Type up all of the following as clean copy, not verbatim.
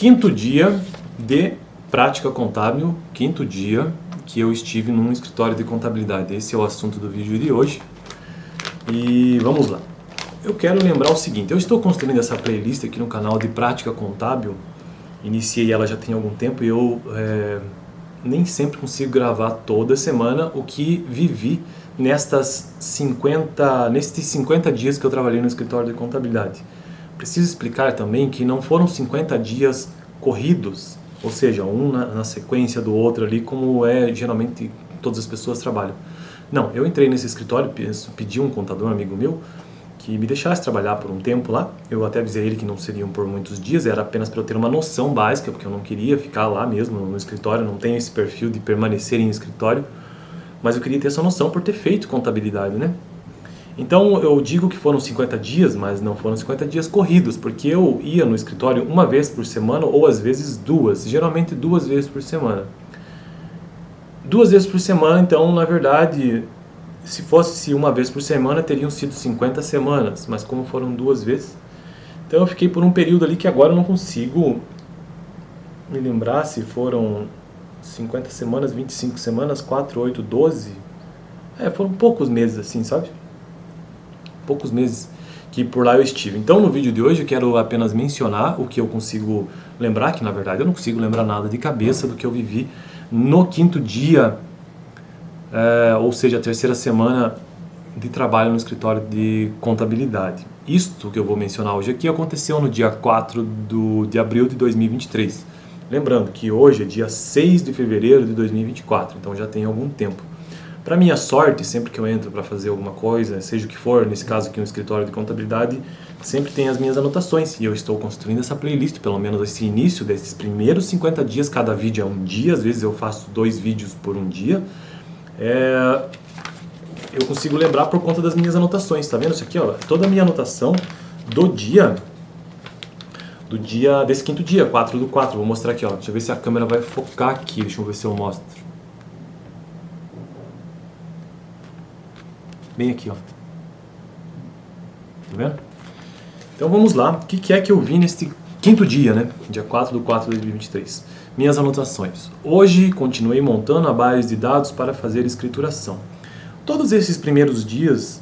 quinto dia de prática contábil, quinto dia que eu estive num escritório de contabilidade. Esse é o assunto do vídeo de hoje. E vamos lá. Eu quero lembrar o seguinte, eu estou construindo essa playlist aqui no canal de prática contábil. Iniciei ela já tem algum tempo e eu nem sempre consigo gravar toda semana o que vivi nestes 50 dias que eu trabalhei no escritório de contabilidade. Preciso explicar também que não foram 50 dias corridos, ou seja, um na sequência do outro ali, como geralmente todas as pessoas trabalham. Não, eu entrei nesse escritório, pedi um contador, um amigo meu, que me deixasse trabalhar por um tempo lá. Eu até avisei ele que não seriam por muitos dias, era apenas para eu ter uma noção básica, porque eu não queria ficar lá mesmo no escritório, não tenho esse perfil de permanecer em escritório, mas eu queria ter essa noção por ter feito contabilidade, né? Então eu digo que foram 50 dias, mas não foram 50 dias corridos, porque eu ia no escritório uma vez por semana ou às vezes duas, geralmente 2 vezes por semana. 2 vezes por semana, então na verdade, se fosse uma vez por semana teriam sido 50 semanas, mas como foram 2 vezes, então eu fiquei por um período ali que agora eu não consigo me lembrar se foram 50 semanas, 25 semanas, 4, 8, 12, foram poucos meses assim, sabe? Poucos meses que por lá eu estive. Então no vídeo de hoje eu quero apenas mencionar o que eu consigo lembrar, que na verdade eu não consigo lembrar nada de cabeça do que eu vivi no quinto dia, ou seja, a terceira semana de trabalho no escritório de contabilidade. Isto que eu vou mencionar hoje aqui aconteceu no dia 4 de abril de 2023. Lembrando que hoje é dia 6 de fevereiro de 2024, então já tem algum tempo. Para minha sorte, sempre que eu entro para fazer alguma coisa, seja o que for, nesse caso aqui no escritório de contabilidade, sempre tem as minhas anotações. E eu estou construindo essa playlist, pelo menos esse início desses primeiros 50 dias, cada vídeo é um dia, às vezes eu faço 2 vídeos por um dia. Eu consigo lembrar por conta das minhas anotações, tá vendo isso aqui? Ó? Toda a minha anotação do dia desse quinto dia, 4/4. Vou mostrar aqui, ó. Deixa eu ver se a câmera vai focar aqui, deixa eu ver se eu mostro. Bem aqui, ó. Tá vendo? Então vamos lá. O que é que eu vi nesse quinto dia, né? Dia 4/4 de 2023. Minhas anotações. Hoje continuei montando a base de dados para fazer escrituração. Todos esses primeiros dias,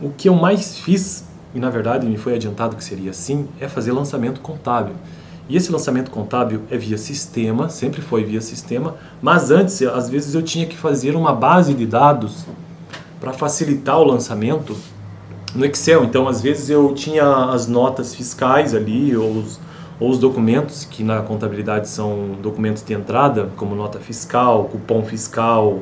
o que eu mais fiz, e na verdade me foi adiantado que seria assim, é fazer lançamento contábil. E esse lançamento contábil é via sistema, sempre foi via sistema, mas antes, às vezes eu tinha que fazer uma base de dados para facilitar o lançamento no Excel. Então, às vezes eu tinha as notas fiscais ali, ou os documentos, que na contabilidade são documentos de entrada, como nota fiscal, cupom fiscal,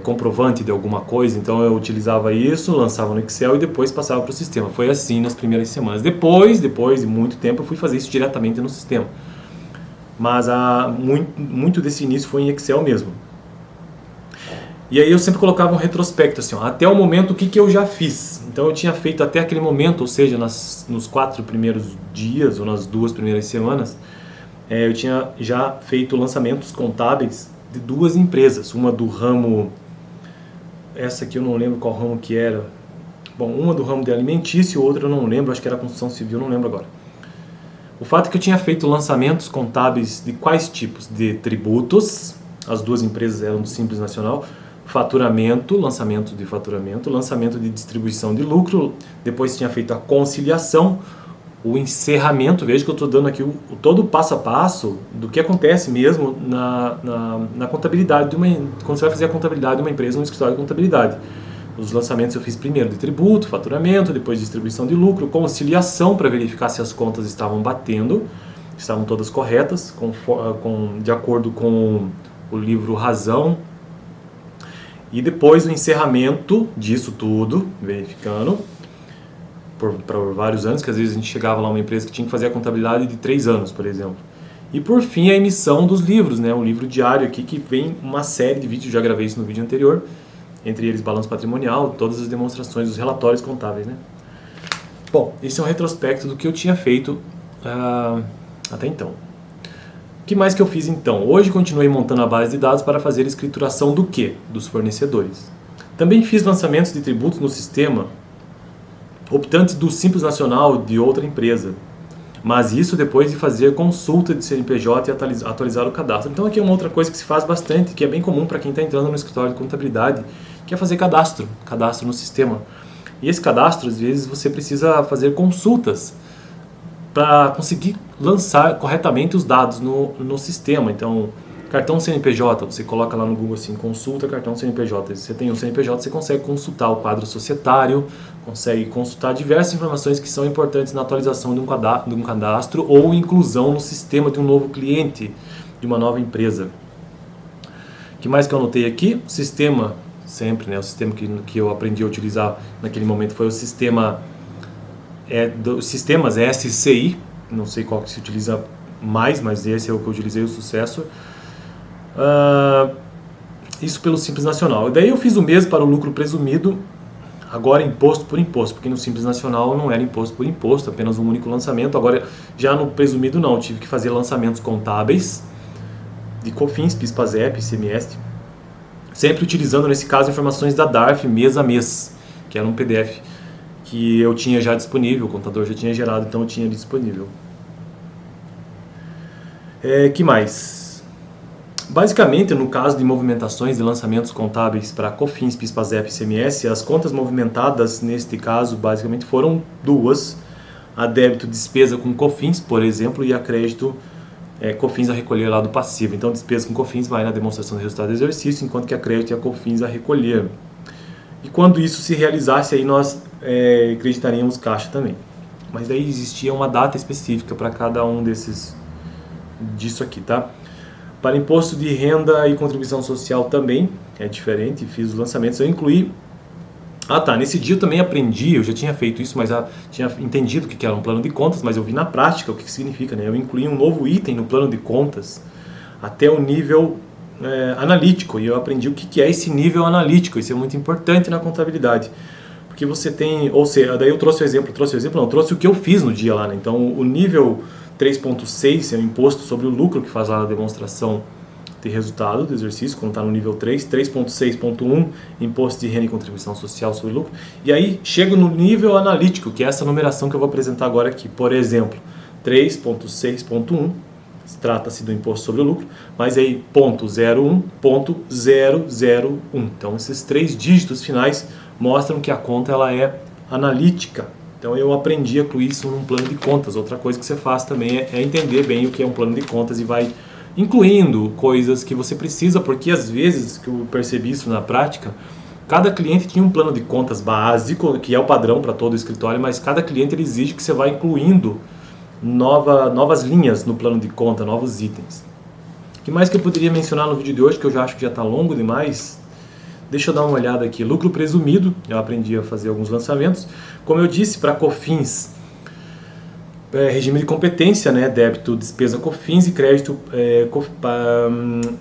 comprovante de alguma coisa. Então, eu utilizava isso, lançava no Excel e depois passava para o sistema. Foi assim nas primeiras semanas. Depois de muito tempo, eu fui fazer isso diretamente no sistema. Mas muito desse início foi em Excel mesmo. E aí eu sempre colocava um retrospecto, assim, ó, até o momento o que eu já fiz. Então eu tinha feito até aquele momento, ou seja, nos 4 primeiros dias ou nas 2 primeiras semanas, eu tinha já feito lançamentos contábeis de 2 empresas. Uma do ramo, essa aqui eu não lembro qual ramo que era. Bom, uma do ramo de alimentício, outra eu não lembro, acho que era construção civil, não lembro agora. O fato é que eu tinha feito lançamentos contábeis de quais tipos? De tributos, as 2 empresas eram do Simples Nacional, faturamento, lançamento de distribuição de lucro, depois tinha feito a conciliação, o encerramento. Veja que eu estou dando aqui todo o passo a passo do que acontece mesmo na contabilidade, quando você vai fazer a contabilidade de uma empresa no escritório de contabilidade. Os lançamentos eu fiz primeiro de tributo, faturamento, depois distribuição de lucro, conciliação para verificar se as contas estavam batendo, estavam todas corretas, de acordo com o livro Razão. E depois o encerramento disso tudo, verificando, por vários anos, que às vezes a gente chegava lá uma empresa que tinha que fazer a contabilidade de 3 anos, por exemplo. E por fim a emissão dos livros, né? Um livro diário aqui que vem uma série de vídeos, já gravei isso no vídeo anterior, entre eles balanço patrimonial, todas as demonstrações, os relatórios contábeis, né? Bom, esse é um retrospecto do que eu tinha feito até então. O que mais que eu fiz então? Hoje continuei montando a base de dados para fazer escrituração do quê? Dos fornecedores. Também fiz lançamentos de tributos no sistema, optantes do Simples Nacional de outra empresa. Mas isso depois de fazer consulta de CNPJ e atualizar o cadastro. Então aqui é uma outra coisa que se faz bastante, que é bem comum para quem está entrando no escritório de contabilidade, que é fazer cadastro no sistema. E esse cadastro, às vezes, você precisa fazer consultas para conseguir lançar corretamente os dados no sistema. Então, cartão CNPJ, você coloca lá no Google assim, consulta cartão CNPJ. Se você tem um CNPJ, você consegue consultar o quadro societário, consegue consultar diversas informações que são importantes na atualização de um cadastro ou inclusão no sistema de um novo cliente, de uma nova empresa. O que mais que eu anotei aqui? O sistema, sempre, né? O sistema que eu aprendi a utilizar naquele momento foi o sistema dos sistemas SCI, não sei qual que se utiliza mais, mas esse é o que eu utilizei, o Successor. Isso pelo Simples Nacional. E daí eu fiz o mesmo para o lucro presumido, agora imposto por imposto, porque no Simples Nacional não era imposto por imposto, apenas um único lançamento. Agora já no presumido não, eu tive que fazer lançamentos contábeis de COFINS, PIS, PASEP, ICMS, sempre utilizando nesse caso informações da DARF mês a mês, que era um PDF que eu tinha já disponível, o contador já tinha gerado, então eu tinha disponível. Que mais? Basicamente, no caso de movimentações e lançamentos contábeis para COFINS, PIS, PASEP e ICMS, as contas movimentadas neste caso basicamente foram duas: a débito despesa com COFINS, por exemplo, e a crédito COFINS a recolher lá do passivo. Então, despesa com COFINS vai na demonstração do resultado do exercício, enquanto que a crédito e a COFINS a recolher. E quando isso se realizasse, aí nós acreditaríamos caixa também. Mas daí existia uma data específica para cada um disso aqui, tá? Para imposto de renda e contribuição social também é diferente, fiz os lançamentos, eu incluí... nesse dia eu também aprendi, eu já tinha feito isso, mas tinha entendido o que era um plano de contas, mas eu vi na prática o que significa, né? Eu incluí um novo item no plano de contas até o nível analítico, e eu aprendi o que é esse nível analítico. Isso é muito importante na contabilidade, porque você tem, ou seja, daí eu trouxe o que eu fiz no dia lá, né? Então o nível 3.6 é o imposto sobre o lucro, que faz lá a demonstração de resultado do exercício, quando está no nível 3, 3.6.1, imposto de renda e contribuição social sobre lucro, e aí chego no nível analítico, que é essa numeração que eu vou apresentar agora aqui. Por exemplo, 3.6.1, trata-se do imposto sobre o lucro, mas aí ponto 01.001. Então esses 3 dígitos finais mostram que a conta ela é analítica. Então eu aprendi a incluir isso num plano de contas. Outra coisa que você faz também é entender bem o que é um plano de contas e vai incluindo coisas que você precisa, porque às vezes, que eu percebi isso na prática, cada cliente tinha um plano de contas básico, que é o padrão para todo o escritório, mas cada cliente ele exige que você vá incluindo novas linhas no plano de conta, novos itens. O que mais que eu poderia mencionar no vídeo de hoje, que eu já acho que já está longo demais? Deixa eu dar uma olhada aqui. Lucro presumido, eu aprendi a fazer alguns lançamentos. Como eu disse, para COFINS, regime de competência, né? Débito, despesa COFINS e crédito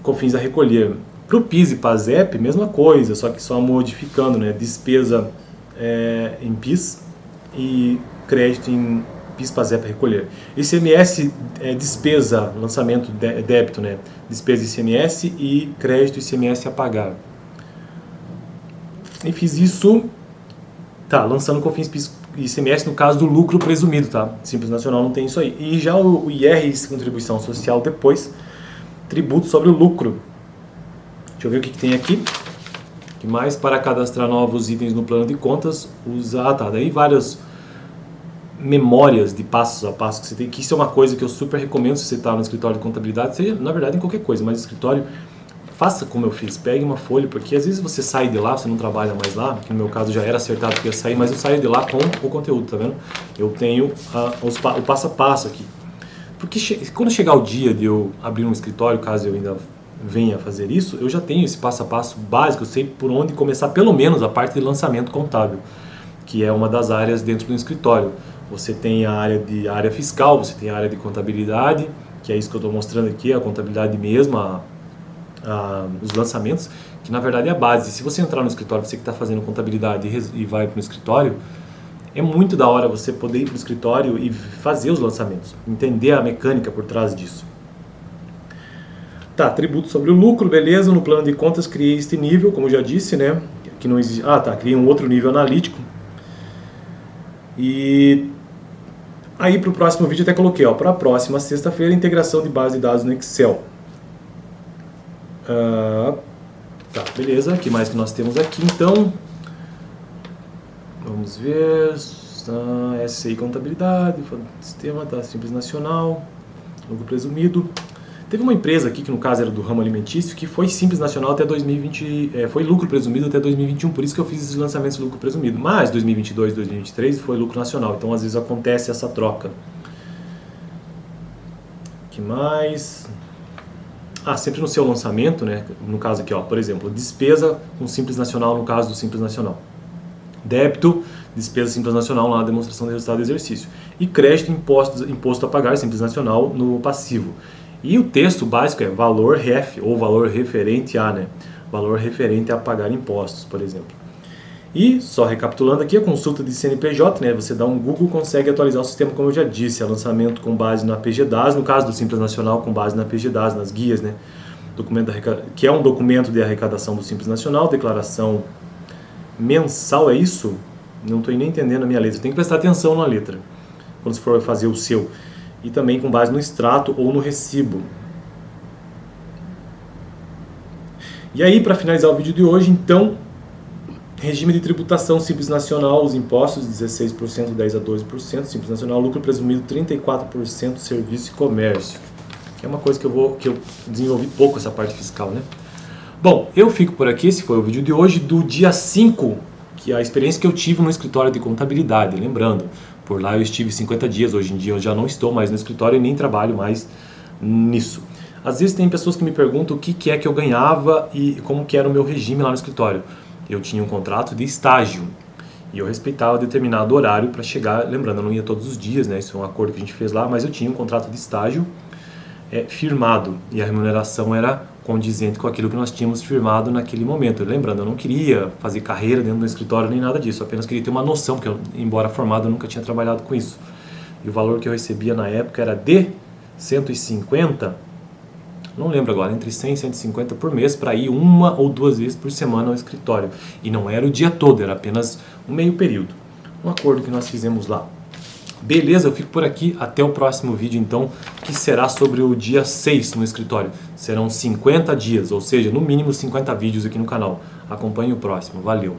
COFINS a recolher. Para o PIS e PASEP, mesma coisa, só que só modificando, né? Despesa em PIS e crédito em PIS, PASEP a recolher. ICMS despesa, lançamento débito, né? Despesa ICMS e crédito ICMS a pagar. E fiz isso, lançando COFINS, PIS e ICMS no caso do lucro presumido, tá? Simples Nacional não tem isso aí. E já o IR e contribuição social depois, tributo sobre o lucro. Deixa eu ver o que tem aqui. Que mais? Para cadastrar novos itens no plano de contas, daí várias memórias de passos a passo que você tem, que isso é uma coisa que eu super recomendo se você está no escritório de contabilidade, seja, na verdade, em qualquer coisa, mas no escritório, faça como eu fiz, pegue uma folha, porque às vezes você sai de lá, você não trabalha mais lá, que no meu caso já era acertado que ia sair, mas eu saio de lá com o conteúdo, tá vendo? Eu tenho o passo a passo aqui. Porque quando chegar o dia de eu abrir um escritório, caso eu ainda venha a fazer isso, eu já tenho esse passo a passo básico, eu sei por onde começar, pelo menos a parte de lançamento contábil, que é uma das áreas dentro do escritório. Você tem a área fiscal, você tem a área de contabilidade, que é isso que eu estou mostrando aqui, a contabilidade mesmo, os lançamentos, que na verdade é a base. Se você entrar no escritório, você que está fazendo contabilidade e vai para o escritório, é muito da hora você poder ir para o escritório e fazer os lançamentos, entender a mecânica por trás disso. Tributo sobre o lucro, beleza, no plano de contas criei este nível, como eu já disse, né, que não existe, criei um outro nível analítico, e Aí para o próximo vídeo até coloquei, para a próxima sexta-feira, integração de base de dados no Excel. Tá, beleza, o que mais que nós temos aqui então? Vamos ver, SI Contabilidade, Sistema, tá, Simples Nacional, lucro presumido. Teve uma empresa aqui, que no caso era do ramo alimentício, que foi Simples Nacional até 2020, foi lucro presumido até 2021, por isso que eu fiz esses lançamentos de lucro presumido. Mas 2022, 2023 foi lucro nacional, então às vezes acontece essa troca. Que mais? Sempre no seu lançamento, né? No caso aqui, por exemplo, despesa com Simples Nacional no caso do Simples Nacional. Débito, despesa Simples Nacional lá na demonstração de resultado do exercício. E crédito, imposto a pagar Simples Nacional no passivo. E o texto básico é valor ref, ou valor referente a, né? Valor referente a pagar impostos, por exemplo. E, só recapitulando aqui, a consulta de CNPJ, né? Você dá um Google, consegue atualizar o sistema, como eu já disse, lançamento com base na PGDAS, no caso do Simples Nacional, com base na PGDAS, nas guias, né? Que é um documento de arrecadação do Simples Nacional, declaração mensal, é isso? Não estou nem entendendo a minha letra, tem que prestar atenção na letra, quando você for fazer o seu. E também com base no extrato ou no recibo. E aí, para finalizar o vídeo de hoje, então, regime de tributação Simples Nacional, os impostos 16%, 10% a 12%, Simples Nacional, lucro presumido 34%, serviço e comércio. Que é uma coisa que eu desenvolvi pouco, essa parte fiscal, né? Bom, eu fico por aqui, esse foi o vídeo de hoje, do dia 5, que é a experiência que eu tive no escritório de contabilidade, lembrando. Por lá eu estive 50 dias, hoje em dia eu já não estou mais no escritório e nem trabalho mais nisso. Às vezes tem pessoas que me perguntam o que é que eu ganhava e como que era o meu regime lá no escritório. Eu tinha um contrato de estágio e eu respeitava determinado horário para chegar, lembrando, eu não ia todos os dias, né? Isso é um acordo que a gente fez lá, mas eu tinha um contrato de estágio firmado e a remuneração era condizente com aquilo que nós tínhamos firmado naquele momento. Lembrando, eu não queria fazer carreira dentro do escritório nem nada disso, eu apenas queria ter uma noção, porque eu, embora formado, eu nunca tinha trabalhado com isso. E o valor que eu recebia na época era de 150, não lembro agora, entre 100 e 150 por mês para ir 1 ou 2 vezes por semana ao escritório. E não era o dia todo, era apenas um meio período. Um acordo que nós fizemos lá. Beleza, eu fico por aqui, até o próximo vídeo então, que será sobre o dia 6 no escritório. Serão 50 dias, ou seja, no mínimo 50 vídeos aqui no canal. Acompanhe o próximo, valeu!